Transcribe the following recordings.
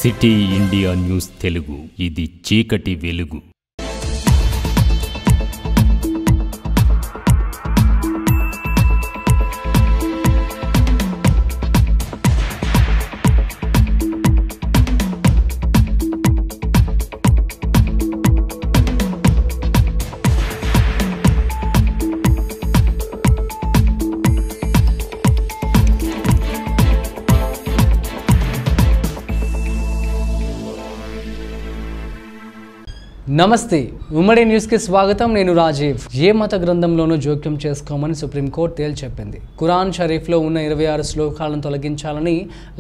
City India news Telugu, ఇది చీకటి వెలుగు. నమస్తే, ఉమ్మడి న్యూస్కి స్వాగతం. నేను రాజీవ్. ఏ మత గ్రంథంలోనూ జోక్యం చేసుకోమని సుప్రీంకోర్టు తేల్చి చెప్పింది. ఖురాన్ షరీఫ్లో ఉన్న 26 శ్లోకాలను తొలగించాలని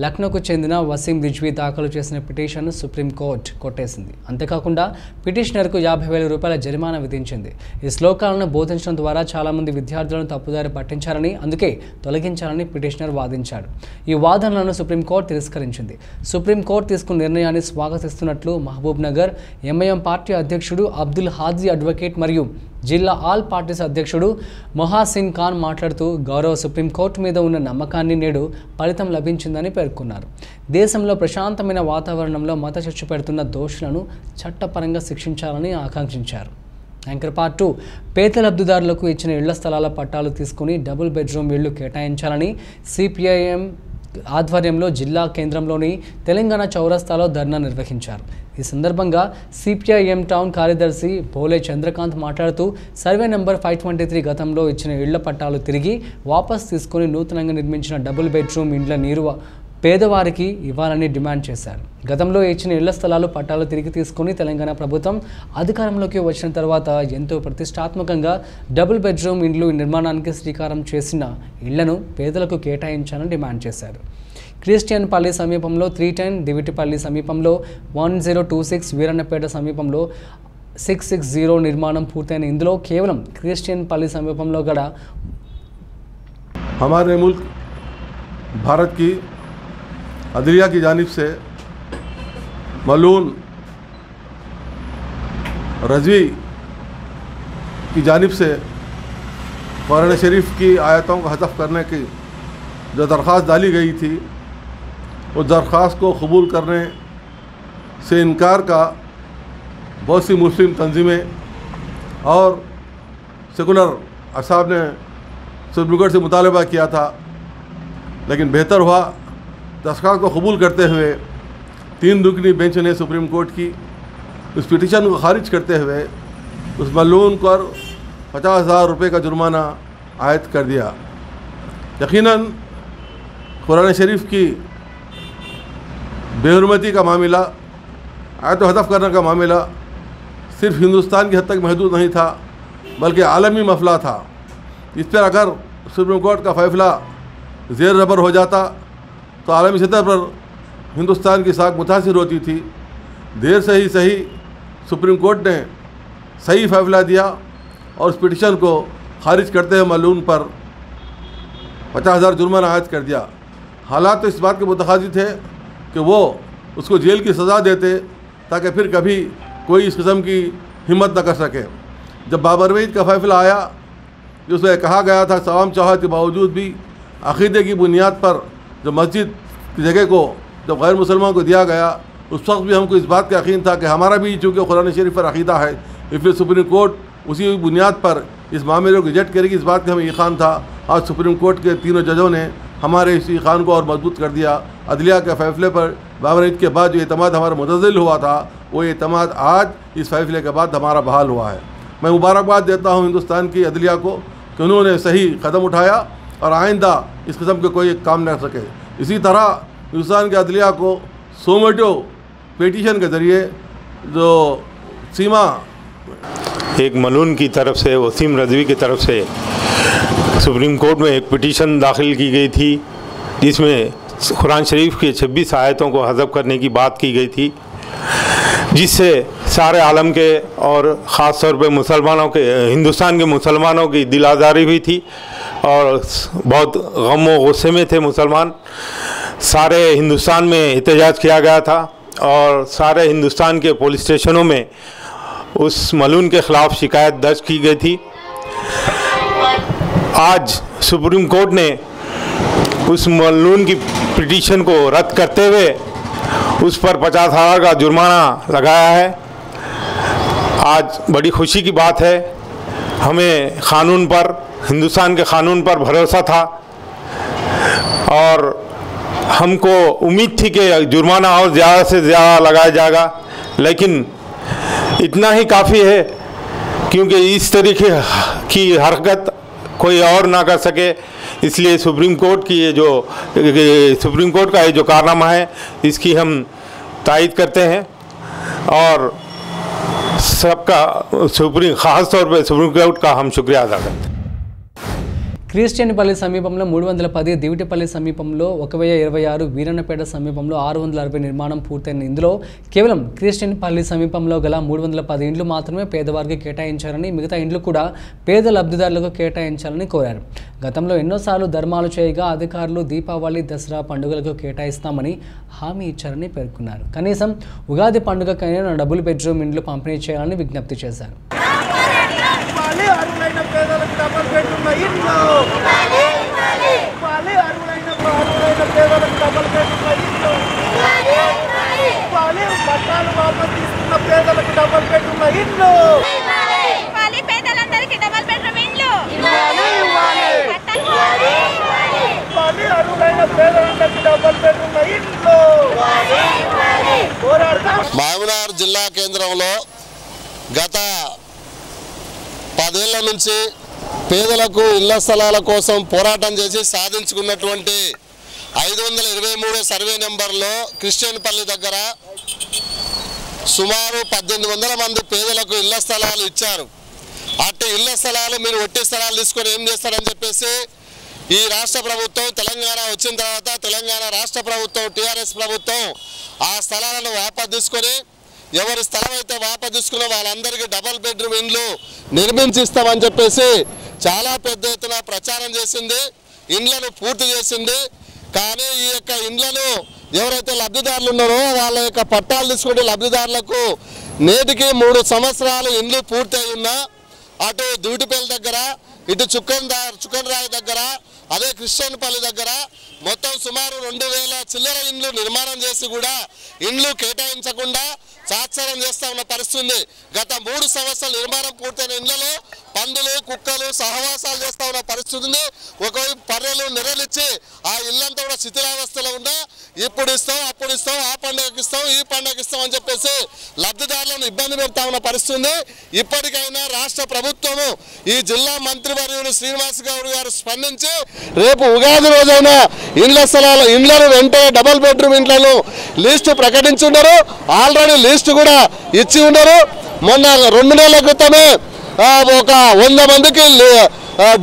లక్నోకు చెందిన వసీం రిజ్వీ దాఖలు చేసిన పిటిషన్ సుప్రీంకోర్టు కొట్టేసింది. అంతేకాకుండా పిటిషనర్కు 50,000 రూపాయల జరిమానా విధించింది. ఈ శ్లోకాలను బోధించడం ద్వారా చాలామంది విద్యార్థులను తప్పుదారి పట్టించారని, అందుకే తొలగించాలని పిటిషనర్ వాదించాడు. ఈ వాదనలను సుప్రీంకోర్టు తిరస్కరించింది. సుప్రీంకోర్టు తీసుకున్న నిర్ణయాన్ని స్వాగతిస్తున్నట్లు మహబూబ్ నగర్ ఎంఐఎం పార్టీ అధ్యక్షుడు అబ్దుల్ హాజీ అడ్వకేట్ మరియు జిల్లా ఆల్ పార్టీస్ అధ్యక్షుడు మొహాసిన్ ఖాన్ మాట్లాడుతూ గౌరవ సుప్రీంకోర్టు మీద ఉన్న నమ్మకాన్ని నేడు ఫలితం లభించిందని పేర్కొన్నారు. దేశంలో ప్రశాంతమైన వాతావరణంలో మత చిచ్చు పెడుతున్న దోషులను చట్టపరంగా శిక్షించాలని ఆకాంక్షించారు. యాంకర్ పార్ట్ 2 పేద లబ్ధిదారులకు ఇచ్చిన ఇళ్ల స్థలాల పట్టాలు తీసుకుని డబుల్ బెడ్రూమ్ ఇళ్లు కేటాయించాలని సిపిఐఎం ఆధ్వర్యంలో జిల్లా కేంద్రంలోని తెలంగాణ చౌరస్తాలో ధర్నా నిర్వహించారు. ఈ సందర్భంగా సిపిఐఎం టౌన్ కార్యదర్శి భోలే చంద్రకాంత్ మాట్లాడుతూ సర్వే నెంబర్ 523 గతంలో ఇచ్చిన ఇళ్ల పట్టాలు తిరిగి వాపస్ తీసుకుని నూతనంగా నిర్మించిన డబుల్ బెడ్రూమ్ ఇండ్ల నీరు పేదవారికి ఇవ్వాలని డిమాండ్ చేశారు. గతంలో ఇచ్చిన ఇళ్ల స్థలాలు పట్టాలు తిరిగి తీసుకుని తెలంగాణ ప్రభుత్వం అధికారంలోకి వచ్చిన తర్వాత ఎంతో ప్రతిష్టాత్మకంగా డబుల్ బెడ్రూమ్ ఇండ్లు నిర్మాణానికి శ్రీకారం చేసిన ఇళ్లను పేదలకు కేటాయించాలని డిమాండ్ చేశారు. క్రిస్టియన్ పల్లి సమీపంలో 310, దివిటిపల్లి సమీపంలో 1026, వీరన్నపేట సమీపంలో 660 నిర్మాణం పూర్తయిన ఇందులో కేవలం క్రిస్టియన్ పల్లి సమీపంలో గల हमारे मुल्क भारत की अदलिया की जानिब से मलून रज़वी की जानिब से कुरान शरीफ की आयतों को हज़फ करने की जो दरख्वास्त डाली गई थी, उस दरख्वास्त को कबूल करने से इनकार का बहुत सी मुस्लिम तंजीमें और सेकुलर अहसाब ने सुप्रीम कोर्ट से मुतालबा किया था, लेकिन बेहतर हुआ दरख्वास्त को कबूल करते हुए 3 रुकनी बेंच ने सुप्रीम कोर्ट की उस पिटीशन को खारिज करते हुए उस मलून पर 50,000 रुपये का जुर्माना आयद कर दिया। यकीनन कुरान शरीफ की बेहुरमती का मामला, आयत हदफ करने का मामला सिर्फ हिंदुस्तान की हद तक महदूद नहीं था, बल्कि आलमी मसला था। इस पर अगर सुप्रीम कोर्ट का फैसला ज़ेर रबर हो जाता तो आलमी सतह पर हिंदुस्तान की साख मुतासिर होती थी। देर से ही सही सुप्रीम कोर्ट ने सही फैसला दिया और उस पिटीशन को खारिज करते हुए मलून पर 50,000 जुर्माना आयद कर दिया। हालात तो इस बात के मुतखाजी थे कि वो उसको जेल की सज़ा देते ताकि फिर कभी कोई इस किस्म की हिम्मत न कर सके। जब बाबर वईद का फैसला आया, जिसमें कहा गया था तमाम चाहत के बावजूद भी अक़ीदे की बुनियाद पर जो मस्जिद की जगह को जब गैर मुसलमान को दिया गया, उस वक्त भी हमको इस बात का यकीन था कि हमारा भी चूँकि कुरान शरीफ पर अक़ीदा है, इसलिए सुप्रीम कोर्ट उसी बुनियाद पर इस मामले को रिजेक्ट करेगी, इस बात का हमें यकीन था। आज सुप्रीम कोर्ट के तीनों जजों ने हमारे इस यकीन को और मजबूत कर दिया। अदलिया के फैसले पर बाबर ईद के बाद जो एतमाद हमारा मुतज़िल हुआ था, वो एतमाद आज इस फैसले के बाद हमारा बहाल हुआ है। मैं मुबारकबाद देता हूँ हिंदुस्तान की अदलिया को कि उन्होंने सही कदम उठाया और आइंदा इस किस्म के कोई काम न सके। इसी तरह हिंदुस्तान के अदलिया को सोमेटो पिटीशन के ज़रिए जो सीमा एक मलून की तरफ से, वसीम रज़वी की तरफ से सुप्रीम कोर्ट में एक पिटीशन दाखिल की गई थी, जिसमें कुरान शरीफ की 26 आयतों को हज़फ करने की बात की गई थी, जिससे सारे आलम के और ख़ास तौर पे मुसलमानों के, हिंदुस्तान के मुसलमानों की दिल आज़ारी हुई थी और बहुत गम व गुस्से में थे मुसलमान। सारे हिंदुस्तान में एहतजाज किया गया था और सारे हिंदुस्तान के पुलिस स्टेशनों में उस मलून के ख़िलाफ़ शिकायत दर्ज की गई थी। आज सुप्रीम कोर्ट ने उस मलून की पिटीशन को रद्द करते हुए उस पर 50,000 का जुर्माना लगाया है। आज बड़ी खुशी की बात है, हमें कानून पर, हिंदुस्तान के कानून पर भरोसा था और हमको उम्मीद थी कि जुर्माना और ज़्यादा से ज़्यादा लगाया जाएगा, लेकिन इतना ही काफ़ी है क्योंकि इस तरीके की हरकत कोई और ना कर सके। इसलिए सुप्रीम कोर्ट की सुप्रीम कोर्ट का ये जो कारनामा है इसकी हम तायद करते हैं और सबका ख़ास तौर पर सुप्रीम कोर्ट का हम शुक्रिया अदा करते हैं। క్రిస్టియన్పల్లి సమీపంలో 310, దివిటిపల్లి సమీపంలో 1026, వీరన్నపేట సమీపంలో 660 నిర్మాణం పూర్తయిన ఇందులో కేవలం క్రిస్టియన్పల్లి సమీపంలో గల 310 ఇండ్లు మాత్రమే పేదవారికి కేటాయించారని, మిగతా ఇండ్లు కూడా పేద లబ్ధిదారులకు కేటాయించాలని కోరారు. గతంలో ఎన్నోసార్లు ధర్మాలు చేయగా అధికారులు దీపావళి, దసరా పండుగలకు కేటాయిస్తామని హామీ ఇచ్చారని పేర్కొన్నారు. కనీసం ఉగాది పండుగకైనా డబుల్ బెడ్రూమ్ ఇండ్లు పంపిణీ చేయాలని విజ్ఞప్తి చేశారు. మహబూబ్నగర్ జిల్లా కేంద్రంలో గత 10 ఏళ్ల నుంచి పేదలకు ఇళ్ల స్థలాల కోసం పోరాటం చేసి సాధించుకున్నటువంటి 523 సర్వే నెంబర్లో క్రిస్టియన్పల్లి దగ్గర సుమారు 1800 మంది పేదలకు ఇళ్ల స్థలాలు ఇచ్చారు. అట్టి ఇళ్ల స్థలాలు మీరు ఒట్టి స్థలాలు తీసుకొని ఏం చేస్తారని చెప్పేసి ఈ రాష్ట్ర ప్రభుత్వం తెలంగాణ వచ్చిన తర్వాత తెలంగాణ రాష్ట్ర ప్రభుత్వం టీఆర్ఎస్ ప్రభుత్వం ఆ స్థలాలను వాపసు తీసుకొని ఎవరి స్థలం అయితే వాపసు తీసుకున్న వాళ్ళందరికీ డబుల్ బెడ్రూమ్ ఇండ్లు నిర్మించిస్తామని చెప్పేసి చాలా పెద్ద ఎత్తున ప్రచారం చేసింది, ఇండ్లను పూర్తి చేసింది. కానీ ఈ యొక్క ఇండ్లను ఎవరైతే లబ్ధిదారులు ఉన్నారో వాళ్ళ యొక్క పట్టాలు తీసుకుంటే లబ్ధిదారులకు నేటికి 3 సంవత్సరాలు ఇండ్లు పూర్తి అయి ఉన్నా అటు దివిటిపల్లి దగ్గర, ఇటు చుక్కనరాయి దగ్గర, అదే క్రిస్టియన్పల్లి దగ్గర మొత్తం సుమారు 2000 చిల్లర ఇండ్లు నిర్మాణం చేసి కూడా ఇండ్లు కేటాయించకుండా తాత్సారం చేస్తూ ఉన్న పరిస్థితి. గత 3 సంవత్సరాల నిర్మాణం పూర్తయిన ఇండ్లలో పందులు, కుక్కలు సహవాసాలు చేస్తూ ఉన్న పరిస్థితి ఉంది. ఒకవైపు పర్రెలు నెరలిచ్చి ఆ ఇల్లంతా కూడా శిథిలావస్థలో ఉన్నా ఇప్పుడు ఇస్తాం, అప్పుడు ఇస్తాం, ఆ పండుగకి ఇస్తాం, ఈ పండుగకి ఇస్తాం అని చెప్పేసి లబ్ధిదారులను ఇబ్బంది పెడతా ఉన్న పరిస్థితి. ఇప్పటికైనా రాష్ట్ర ప్రభుత్వము ఈ జిల్లా మంత్రివర్యులు శ్రీనివాస్ గౌడ్ గారు స్పందించి రేపు ఉగాది రోజైనా ఇండ్లను వెంటనే డబుల్ బెడ్రూమ్ ఇండ్లను లిస్టు ప్రకటించున్నారు. ఆల్రెడీ లిస్టు కూడా ఇచ్చి ఉన్నారు. మొన్న 2 నెలల క్రితమే ఒక 100 మందికి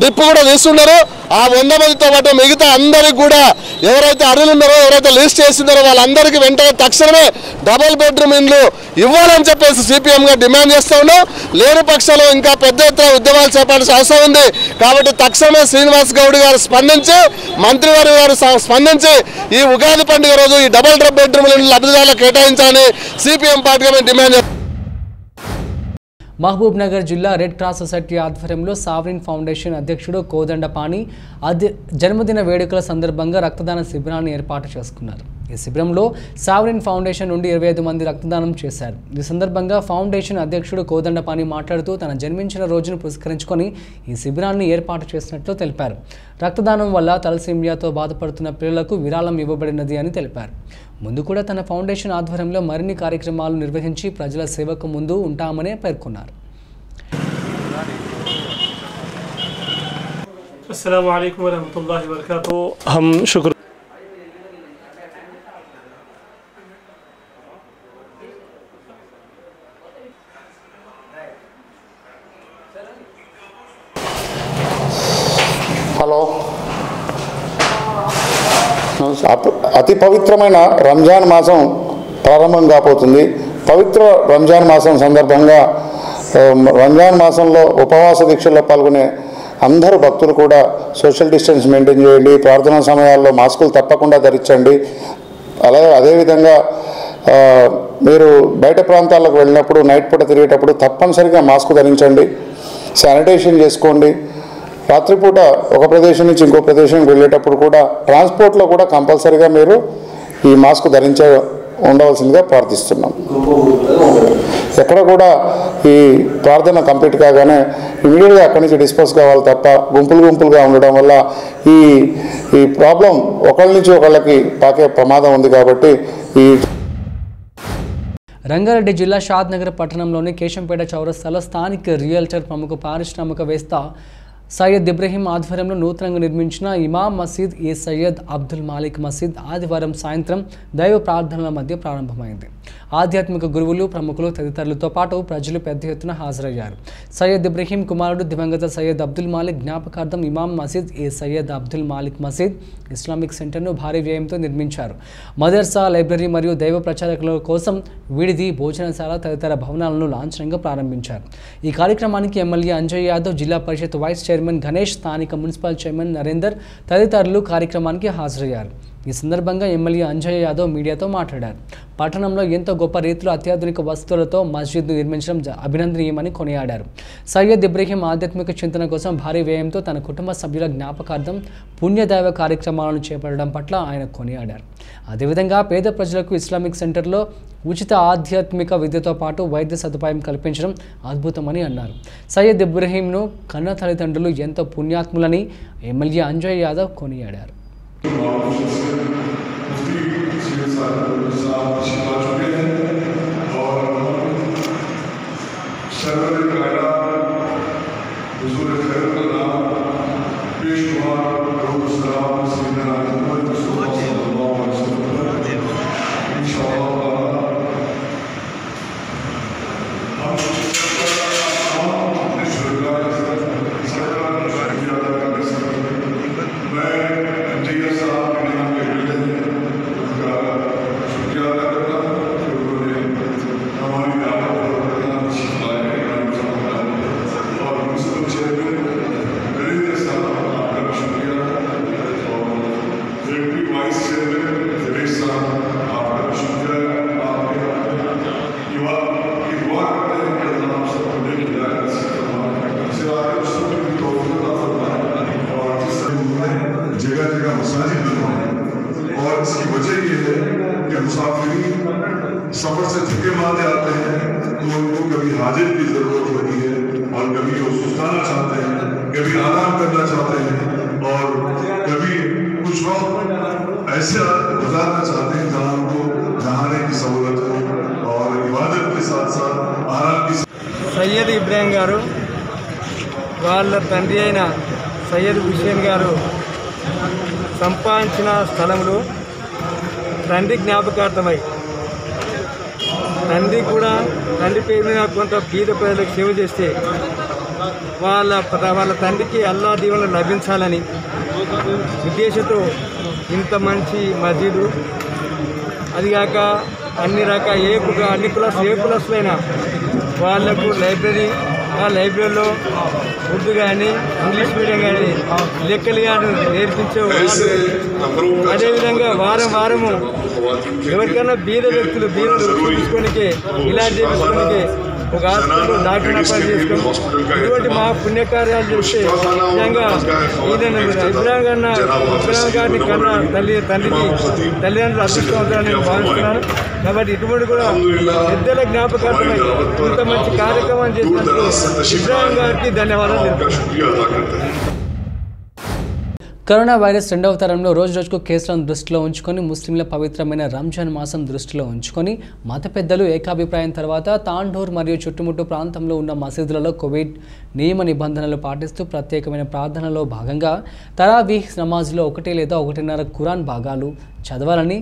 డిప్ కూడా తీస్తున్నారు. ఆ 100 మందితో పాటు మిగతా అందరికి కూడా ఎవరైతే అర్హులు ఉన్నారో, ఎవరైతే లిస్ట్ చేస్తున్నారో వాళ్ళందరికీ వెంటనే తక్షణమే డబుల్ బెడ్రూమ్ ఇండ్లు ఇవ్వాలని చెప్పేసి సిపిఎంగా డిమాండ్ చేస్తూ ఉన్నాం. లేని పక్షంలో ఇంకా పెద్ద ఎత్తున ఉద్యమాలు చేపట్టాల్సిన అవసరం ఉంది. కాబట్టి తక్షణమే శ్రీనివాస్ గౌడ్ గారు స్పందించి, మంత్రివారి గారు స్పందించి ఈ ఉగాది పండుగ రోజు ఈ డబుల్ బెడ్రూమ్ ఇండ్లు లబ్ధిదారులకు కేటాయించాలని సిపిఎం పార్టీగా మేము డిమాండ్ చేస్తాం. మహబూబ్ నగర్ జిల్లా రెడ్ క్రాస్ సొసైటీ ఆధ్వర్యంలో సావరిన్ ఫౌండేషన్ అధ్యక్షుడు కోదండపాణి జన్మదిన వేడుకల సందర్భంగా రక్తదాన శిబిరాన్ని ఏర్పాటు చేసుకున్నారు. ఈ శిబిరంలో సావరిన్ ఫౌండేషన్ నుండి 25 మంది రక్తదానం చేశారు. ఈ సందర్భంగా ఫౌండేషన్ అధ్యక్షుడు కోదండపాణి మాట్లాడుతూ తన జన్మించిన రోజును పురస్కరించుకొని ఈ శిబిరాన్ని ఏర్పాటు చేసినట్లు తెలిపారు. రక్తదానం వల్ల తలసేమియాతో బాధపడుతున్న పిల్లలకు విరాళం ఇవ్వబడినది అని తెలిపారు. ముందు కూడా తన ఫౌండేషన్ ఆధ్వర్యంలో మరిన్ని కార్యక్రమాలు నిర్వహించి ప్రజల సేవకు ముందు ఉంటామని పేర్కొన్నారు. अस्सलामु अलैकुम वरहमतुल्लाहि वबरकातुहू। हम शुक्र హలో, అతి పవిత్రమైన రంజాన్ మాసం ప్రారంభం కాబోతుంది. పవిత్ర రంజాన్ మాసం సందర్భంగా రంజాన్ మాసంలో ఉపవాస దీక్షల్లో పాల్గొనే అందరూ భక్తులు కూడా సోషల్ డిస్టెన్స్ మెయింటైన్ చేయండి. ప్రార్థనా సమయాల్లో మాస్కులు తప్పకుండా ధరించండి. అలాగే అదేవిధంగా మీరు బయట ప్రాంతాలకు వెళ్ళినప్పుడు, నైట్ పూట తిరిగేటప్పుడు తప్పనిసరిగా మాస్క్ ధరించండి. శానిటైజేషన్ చేసుకోండి. రాత్రిపూట ఒక ప్రదేశం నుంచి ఇంకో ప్రదేశానికి వెళ్ళేటప్పుడు కూడా ట్రాన్స్పోర్ట్లో కూడా కంపల్సరీగా మీరు ఈ మాస్క్ ధరించే ఉండవలసిందిగా ప్రార్థిస్తున్నాం. ఎక్కడ కూడా ఈ ప్రార్థన కంప్లీట్ కాగానే ఇమీడియట్గా అక్కడి నుంచి డిస్పర్స్ కావాలి తప్ప గుంపులుగా ఉండడం వల్ల ఈ ప్రాబ్లం ఒకళ్ళ నుంచి ఒకళ్ళకి పాకే ప్రమాదం ఉంది. కాబట్టి ఈ రంగారెడ్డి జిల్లా షాద్ నగర్ పట్టణంలోని కేశంపేట చౌరస్తాలో స్థానిక రియల్టర్ ప్రముఖ పారిశ్రామికవేత్త సయ్యద్ ఇబ్రహీం ఆధ్వర్యంలో నూతనంగా నిర్మించిన ఇమాం మసీద్ ఏ సయ్యద్ అబ్దుల్ మాలిక్ మసీద్ ఆదివారం సాయంత్రం దైవ ప్రార్థనల మధ్య ప్రారంభమైంది. ఆధ్యాత్మిక గురువులు, ప్రముఖులు తదితరులతో పాటు ప్రజలు పెద్ద ఎత్తున హాజరయ్యారు. సయ్యద్ ఇబ్రహీం కుమారుడు దివంగత సయ్యద్ అబ్దుల్ మాలిక్ జ్ఞాపకార్థం ఇమాం మసీద్ ఏ సయ్యద్ అబ్దుల్ మాలిక్ మసీద్ ఇస్లామిక్ సెంటర్ను భారీ వ్యయంతో నిర్మించారు. మదర్సా, లైబ్రరీ మరియు దైవ ప్రచారకుల కోసం విడిది, భోజనశాల తదితర భవనాలను లాంఛనంగా ప్రారంభించారు. ఈ కార్యక్రమానికి ఎమ్మెల్యే అంజయ్ యాదవ్, జిల్లా పరిషత్ వైస్ చైర్మన్ గణేష్, స్థానిక మున్సిపల్ చైర్మన్ నరేందర్ తదితరులు కార్యక్రమానికి హాజరయ్యారు. ఈ సందర్భంగా ఎమ్మెల్యే అంజయ్ యాదవ్ మీడియాతో మాట్లాడారు. పట్టణంలో ఎంతో గొప్ప రీతిలో అత్యాధునిక వస్తువులతో మస్జిద్ను నిర్మించడం అభినందనీయమని కొనియాడారు. సయ్యద్ ఇబ్రహీం ఆధ్యాత్మిక చింతన కోసం భారీ వ్యయంతో తన కుటుంబ సభ్యుల జ్ఞాపకార్థం పుణ్యదైవ కార్యక్రమాలను చేపట్టడం పట్ల ఆయన కొనియాడారు. అదేవిధంగా పేద ప్రజలకు ఇస్లామిక్ సెంటర్లో ఉచిత ఆధ్యాత్మిక విద్యతో పాటు వైద్య సదుపాయం కల్పించడం అద్భుతమని అన్నారు. సయ్యద్ ఇబ్రహీంను కన్న తల్లిదండ్రులు ఎంతో పుణ్యాత్ములని ఎమ్మెల్యే అంజయ్ యాదవ్ కొనియాడారు. सफर से थके मारते आते हैं तो उनको कभी हाजिर की जरूरत होती है और कभी वो सुस्ताना चाहते हैं, कभी आराम करना चाहते हैं और कभी कुछ वक्त ऐसे गुजारना चाहते हैं जहाँ उनको नहाने की सहूलत हो और इबादत के साथ साथ आराम की. సయ్యద్ ఇబ్రాహిం గారు వాళ్ళ తండ్రి అయిన సయ్యద్ హుసేన్ గారు సంపాదించిన స్థలంలో తండ్రి జ్ఞాపకార్థమై తండ్రి పేరు మీద కొంత బీద ప్రజలకు సేవ చేస్తే వాళ్ళ తండ్రికి అల్లా దీవెనలు లభించాలని ఉద్దేశంతో ఇంత మంచి మస్జిదు, అదిగాక అన్ని కులస్తులైన వాళ్లకు లైబ్రరీ, ఆ లైబ్రరీలో ఉర్దూ కానీ ఇంగ్లీష్ మీడియం కానీ లెక్కలు కానీ నేర్పించే అదేవిధంగా వారము ఎవరికైనా బీద వ్యక్తులు చూపించుకోనికే, ఇలాంటి చేయించుకోనికే ఒక హాస్పిటల్ డాక్టర్ అపాయింట్ చేసుకొని ఇటువంటి మా పుణ్యకార్యాలు చేస్తే నిజంగా ఇబ్రాహిం గారిని కన్నా తల్లిదండ్రులు అదృష్టవంతులని నేను భావిస్తున్నాను. కాబట్టి ఇటువంటి కూడా పెద్దల జ్ఞాపకార్థమై ఇంత మంచి కార్యక్రమం చేసినందుకు ఇబ్రాహిం గారికి ధన్యవాదాలు తెలుపుతున్నాను. కరోనా వైరస్ రెండవ తరంలో రోజుకు కేసులను దృష్టిలో ఉంచుకొని ముస్లింల పవిత్రమైన రంజాన్ మాసం దృష్టిలో ఉంచుకొని మత పెద్దలు ఏకాభిప్రాయం తర్వాత తాండూర్ మరియు చుట్టుముట్టు ప్రాంతంలో ఉన్న మసీదులలో కోవిడ్ నియమ నిబంధనలు పాటిస్తూ ప్రత్యేకమైన ప్రార్థనలో భాగంగా తరావీహ్ నమాజ్లో 1 లేదా 1.5 ఖురాన్ భాగాలు చదవాలని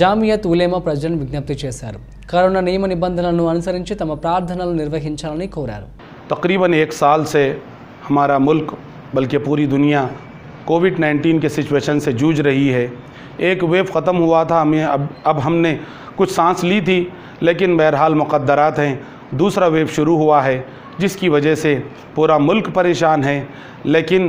జామియత్ ఉలేమా ప్రజలను విజ్ఞప్తి చేశారు. కరోనా నియమ నిబంధనలను అనుసరించి తమ ప్రార్థనలు నిర్వహించాలని కోరారు. तकरीबन 1 साल से हमारा मुल्क बल्कि पूरी दुनिया कोविड-19 के सिचुएशन से जूझ रही है. एक वेव ख़त्म हुआ था, अब हमने कुछ सांस ली थी, लेकिन बहरहाल मुक़द्दरात हैं. दूसरा वेव शुरू हुआ है जिसकी वजह से पूरा मुल्क परेशान है. लेकिन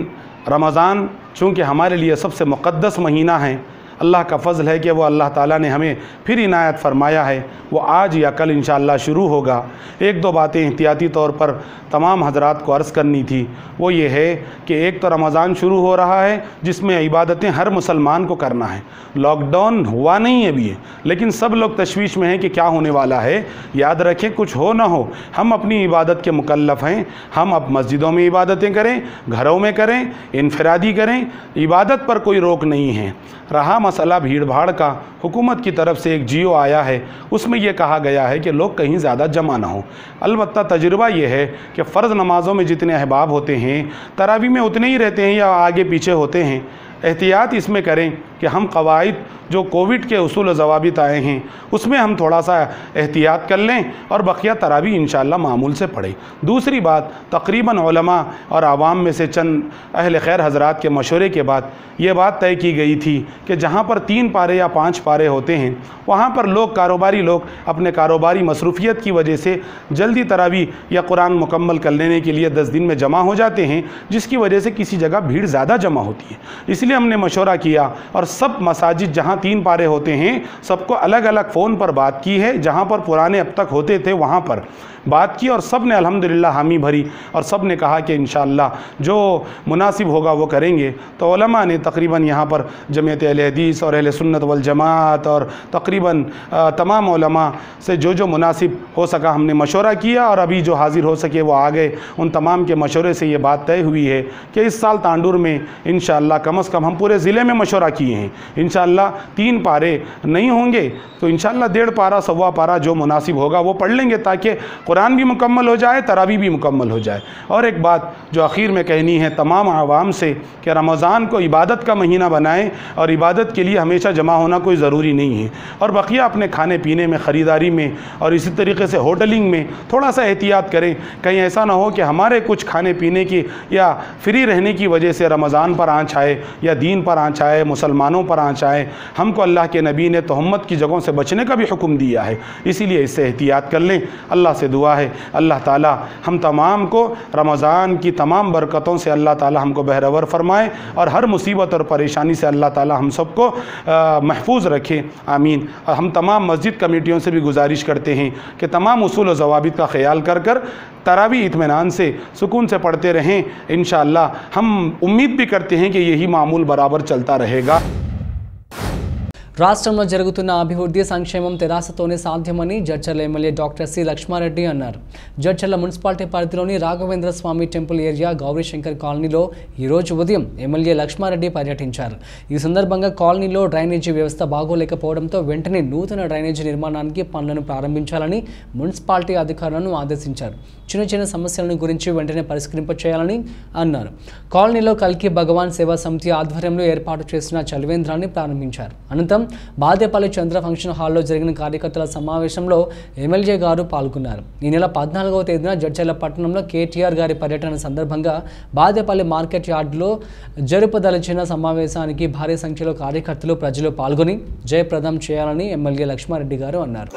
रमज़ान चूँकि हमारे लिए सबसे मुक़द्दस महीना है, अल्लाह का फ़ज़ल है कि वो अल्लाह ताला ने हमें फिर इनायत फ़रमाया है, वो आज या कल इंशाअल्लाह शुरू होगा। एक दो बातें एहतियाती तौर पर तमाम हज़रात को अर्ज़ करनी थी। वो ये है कि एक तो रमज़ान शुरू हो रहा है जिसमें इबादतें हर मुसलमान को करना है। लॉकडाउन हुआ नहीं है अभी, लेकिन सब लोग तशवीश में हैं कि क्या होने वाला है। याद रखें, कुछ हो ना हो, हम अपनी इबादत के मुकल्लफ़ हैं। हम अब मस्जिदों में इबादतें करें, घरों में करें, इनफरादी करें, इबादत पर कोई रोक नहीं है। रहा मसला भीड़ भाड़ का, हुकूमत की तरफ से एक जियो आया है, उसमें यह कहा गया है कि लोग कहीं ज़्यादा जमा ना हो। अलबत्ता तजुर्बा ये है कि फ़र्ज़ नमाज़ों में जितने अहबाब होते हैं तरावी में उतने ही रहते हैं या आगे पीछे होते हैं। एहतियात इसमें करें कि हम कवाइद जो कोविड के उसूल ज़वाबित आए हैं उसमें हम थोड़ा सा एहतियात कर लें और बकिया तरावी इंशाअल्लाह मामूल से पढ़ें। दूसरी बात, तकरीबन उलमा और आवाम में से चंद अहल खैर हज़रात के मशवरे के बाद ये बात तय की गई थी कि जहाँ पर 3 पारे या 5 पारे होते हैं वहाँ पर कारोबारी लोग अपने कारोबारी मसरूफ़ियत की वजह से जल्दी तरावी या कुरान मुकम्मल कर लेने के लिए 10 दिन में जमा हो जाते हैं, जिसकी वजह से किसी जगह भीड़ ज़्यादा जमा होती है। इसलिए हमने मशवरा किया और सब मसाजिद जहाँ 3 पारे होते हैं सबको अलग अलग फ़ोन पर बात की है। जहाँ पर पुराने अब तक होते थे वहाँ पर बात की और सब ने अल्हम्दुलिल्लाह हामी भरी और सब ने कहा कि इंशाअल्लाह जो मुनासिब होगा वो करेंगे। तो उलमा ने तकरीबन यहाँ पर जमीयत अहले हदीस और अहले सुन्नत वल जमात और तकरीबन तमाम उलमा से जो मुनासिब हो सका हमने मशवरा किया और अभी जो हाज़िर हो सके वो आ गए। उन तमाम के मशवरे से ये बात तय हुई है कि इस साल तांडूर में इंशाअल्लाह कम से कम हम पूरे ज़िले में मशवरा किए हैं, इंशाअल्लाह 3 पारे नहीं होंगे तो इंशाअल्लाह 1.5 पारा 1.25 पारा जो मुनासिब होगा वो पढ़ लेंगे ताकि कुरान भी मुकम्मल हो जाए, तरावी भी मुकम्मल हो जाए। और एक बात जो आखिर में कहनी है तमाम आवाम से कि रमज़ान को इबादत का महीना बनाएं और इबादत के लिए हमेशा जमा होना कोई ज़रूरी नहीं है। और बकिया अपने खाने पीने में, ख़रीदारी में और इसी तरीके से होटलिंग में थोड़ा सा एहतियात करें। कहीं ऐसा ना हो कि हमारे कुछ खाने पीने की या फ्री रहने की वजह से रमज़ान पर आँच आए या दीन पर आँच आए, मुसलमानों पर आँच आए। हमको अल्लाह के नबी ने तोहमत की जगहों से बचने का भी हुक्म दिया है, इसीलिए इससे एहतियात कर लें। अल्लाह से दुआ है अल्लाह ताला हम तमाम को रमज़ान की तमाम बरकतों से अल्लाह ताला हमको बहरवर फरमाए और हर मुसीबत और परेशानी से अल्लाह ताला हम सबको महफूज रखे, आमीन। और हम तमाम मस्जिद कमेटियों से भी गुजारिश करते हैं कि तमाम उसूल व ज़वाबित का ख्याल कर कर तरावी इत्मीनान से सुकून से पढ़ते रहें। इंशाअल्लाह हम उम्मीद भी करते हैं कि यही मामूल बराबर चलता रहेगा। రాష్ట్రంలో జరుగుతున్న అభివృద్ధి సంక్షేమం తెరాసతోనే సాధ్యమని Jadcherla MLA doctor C Laxma Reddy అన్నారు. జడ్చర్ల మున్సిపాలిటీ పరిధిలోని రాఘవేంద్ర స్వామి టెంపుల్ ఏరియా గౌరీశంకర్ కాలనీలో ఈరోజు ఉదయం ఎమ్మెల్యే లక్ష్మారెడ్డి పర్యటించారు. ఈ సందర్భంగా కాలనీలో డ్రైనేజీ వ్యవస్థ బాగోలేకపోవడంతో వెంటనే నూతన డ్రైనేజీ నిర్మాణానికి పనులను ప్రారంభించాలని మున్సిపాలిటీ అధికారులను ఆదేశించారు. చిన్న చిన్న సమస్యలను గురించి వెంటనే పరిష్కరింపచేయాలని అన్నారు. కాలనీలో కల్కి భగవాన్ సేవా సమితి ఆధ్వర్యంలో ఏర్పాటు చేసిన చలివేంద్రాన్ని ప్రారంభించారు. అనంతరం బాదేపల్లి చంద్ర ఫంక్షన్ హాల్లో జరిగిన కార్యకర్తల సమావేశంలో ఎమ్మెల్యే గారు పాల్గొన్నారు. ఈ నెల 14వ తేదీన జడ్చర్ల పట్టణంలో కేటీఆర్ గారి పర్యటన సందర్భంగా బాదేపల్లి మార్కెట్ యార్డులో జరుపదలచిన సమావేశానికి భారీ సంఖ్యలో కార్యకర్తలు ప్రజలు పాల్గొని జయప్రదం చేయాలని ఎమ్మెల్యే లక్ష్మారెడ్డి గారు అన్నారు.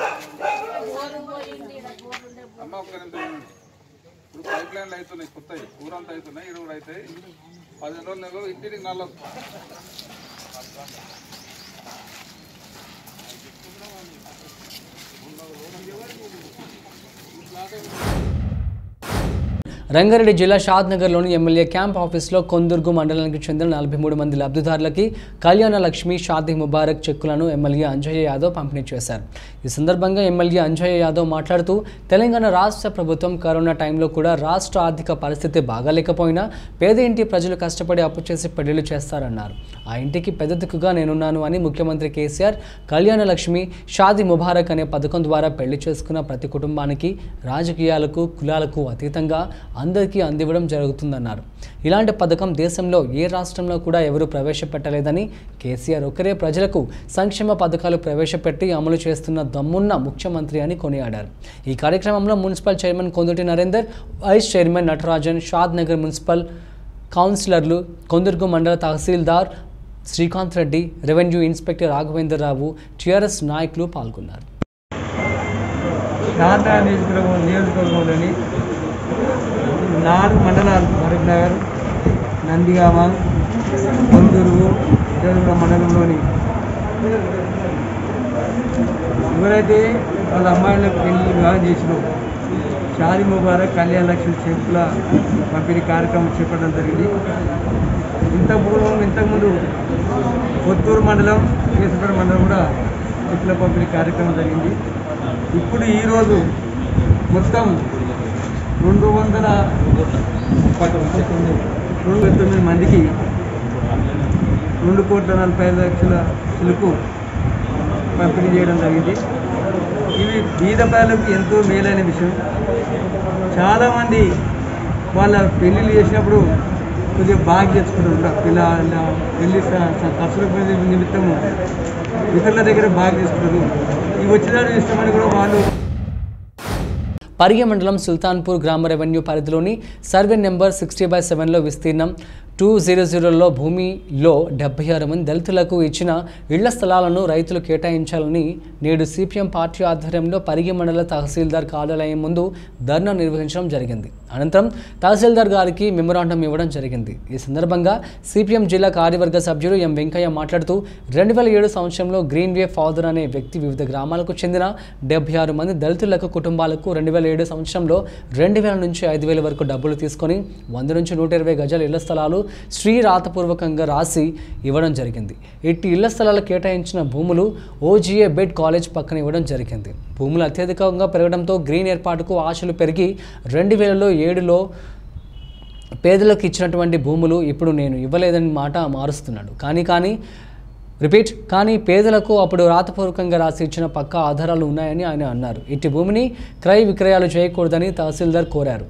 రంగారెడ్డి జిల్లా షాద్నగర్లోని ఎమ్మెల్యే క్యాంప్ ఆఫీస్లో కొందుర్గు మండలానికి చెందిన 43 మంది లబ్ధిదారులకి కళ్యాణ లక్ష్మి షాదీ ముబారక్ చెక్కులను ఎమ్మెల్యే అంజయ్య యాదవ్ పంపిణీ చేశారు. ఈ సందర్భంగా ఎమ్మెల్యే అంజయ్య యాదవ్ మాట్లాడుతూ తెలంగాణ రాష్ట్ర ప్రభుత్వం కరోనా టైంలో కూడా రాష్ట్ర ఆర్థిక పరిస్థితి బాగాలేకపోయినా పేద ఇంటి ప్రజలు కష్టపడి అప్పు చేసి పెళ్లిళ్లు చేస్తారన్నారు. ఆ ఇంటికి పెద్ద దిక్కుగా నేనున్నాను అని ముఖ్యమంత్రి కేసీఆర్ కళ్యాణ లక్ష్మి షాదీ ముబారక్ అనే పథకం ద్వారా పెళ్లి చేసుకున్న ప్రతి కుటుంబానికి రాజకీయాలకు కులాలకు అతీతంగా అందరికీ అందివ్వడం జరుగుతుందన్నారు. ఇలాంటి పథకం దేశంలో ఏ రాష్ట్రంలో కూడా ఎవరూ ప్రవేశపెట్టలేదని, కేసీఆర్ ఒకరే ప్రజలకు సంక్షేమ పథకాలు ప్రవేశపెట్టి అమలు చేస్తున్న దమ్మున్న ముఖ్యమంత్రి అని కొనియాడారు. ఈ కార్యక్రమంలో municipal chairman Konduti Narender, vice chairman Natarajan, Shadnagar municipal కౌన్సిలర్లు, కొందుర్గు మండల tahsildar Srikanth Reddy, revenue inspector Raghavendra Rao, TRS నాయకులు పాల్గొన్నారు. నియోజకవర్గంలోని 4 మండలాలు మహబూబ్నగర్, నందిగామ, కొందుర్గు, దేవగూడ మండలంలోని ఎవరైతే వాళ్ళ అమ్మాయిలకు పెళ్లి వివాహం చేసినో షాదీ ముబారక్ కళ్యాణ లక్ష్మి చెక్కుల పంపిణీ కార్యక్రమం చేపట్టడం జరిగింది. ఇంతకుముందు కొత్తూరు మండలం కేశపురం మండలం కూడా చెక్కుల పంపిణీ కార్యక్రమం జరిగింది. ఇప్పుడు ఈరోజు మొత్తం 229 మందికి 2,45,00,000 చిలుకు పంపిణీ చేయడం జరిగింది. ఇవి బీద ప్రజలకు ఎంతో మేలైన విషయం. చాలామంది వాళ్ళ పెళ్ళిళ్ళు చేసినప్పుడు కొద్దిగా బాగా తెచ్చుకుంటారు. పెళ్ళి ఖర్చుల నిమిత్తము ఇతరుల దగ్గర బాగా తీసుకుంటారు. ఇవి వచ్చేదాన్ని ఇష్టమని కూడా వాళ్ళు. పరిగె మండలం సుల్తాన్పూర్ గ్రామ రెవెన్యూ పరిధిలోని సర్వే నెంబర్ 60/7లో విస్తీర్ణం 200లో భూమిలో 76 మంది దళితులకు ఇచ్చిన ఇళ్ల స్థలాలను రైతులు కేటాయించాలని నేడు సిపిఎం పార్టీ ఆధ్వర్యంలో పరిగె మండల తహసీల్దార్ కార్యాలయం ముందు ధర్నా నిర్వహించడం జరిగింది. అనంతరం తహసీల్దార్ గారికి మెమొరాండం ఇవ్వడం జరిగింది. ఈ సందర్భంగా సిపిఎం జిల్లా కార్యవర్గ సభ్యులు ఎం వెంకయ్య మాట్లాడుతూ 2007 సంవత్సరంలో గ్రీన్ వే ఫాదర్ అనే వ్యక్తి వివిధ గ్రామాలకు చెందిన 76 మంది దళితులకు కుటుంబాలకు 2007 సంవత్సరంలో 2,000 నుంచి 5,000 వరకు డబ్బులు తీసుకొని 100 నుంచి 120 గజాల ఇళ్ల స్థలాలు శ్రీరాతపూర్వకంగా రాసి ఇవ్వడం జరిగింది. ఇట్టి ఇళ్ల స్థలాలు కేటాయించిన భూములు ఓజీఏ బెడ్ కాలేజ్ పక్కన ఇవ్వడం జరిగింది. భూములు అత్యధికంగా పెరగడంతో గ్రీన్ ఏర్పాటుకు ఆశలు పెరిగి 2007లో పేదలకు ఇచ్చినటువంటి భూములు ఇప్పుడు నేను ఇవ్వలేదని మాట మారుస్తున్నాడు. కానీ పేదలకు అప్పుడు రాతపూర్వకంగా రాసి ఇచ్చిన పక్కా ఆధారాలు ఉన్నాయని ఆయన అన్నారు. ఇట్టి భూమిని క్రయ విక్రయాలు చేయకూడదని తహసీల్దార్ కోరారు.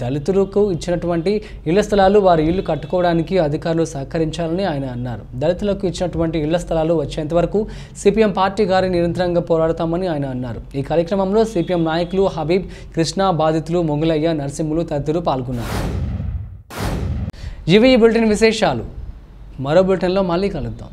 దళితులకు ఇచ్చినటువంటి ఇళ్ల స్థలాలు వారి ఇల్లు కట్టుకోవడానికి అధికారులు సహకరించాలని ఆయన అన్నారు. దళితులకు ఇచ్చినటువంటి ఇళ్ల స్థలాలు వచ్చేంత వరకు సిపిఎం పార్టీ గారి నిరంతరంగా పోరాడతామని ఆయన అన్నారు. ఈ కార్యక్రమంలో సిపిఎం నాయకులు హబీబ్, కృష్ణ, బాధితులు మొగులయ్య, నరసింహులు తదితరులు పాల్గొన్నారు. ఇవి ఈ బులెటిన్ విశేషాలు. మరో బులెటిన్లో మళ్ళీ కలుద్దాం.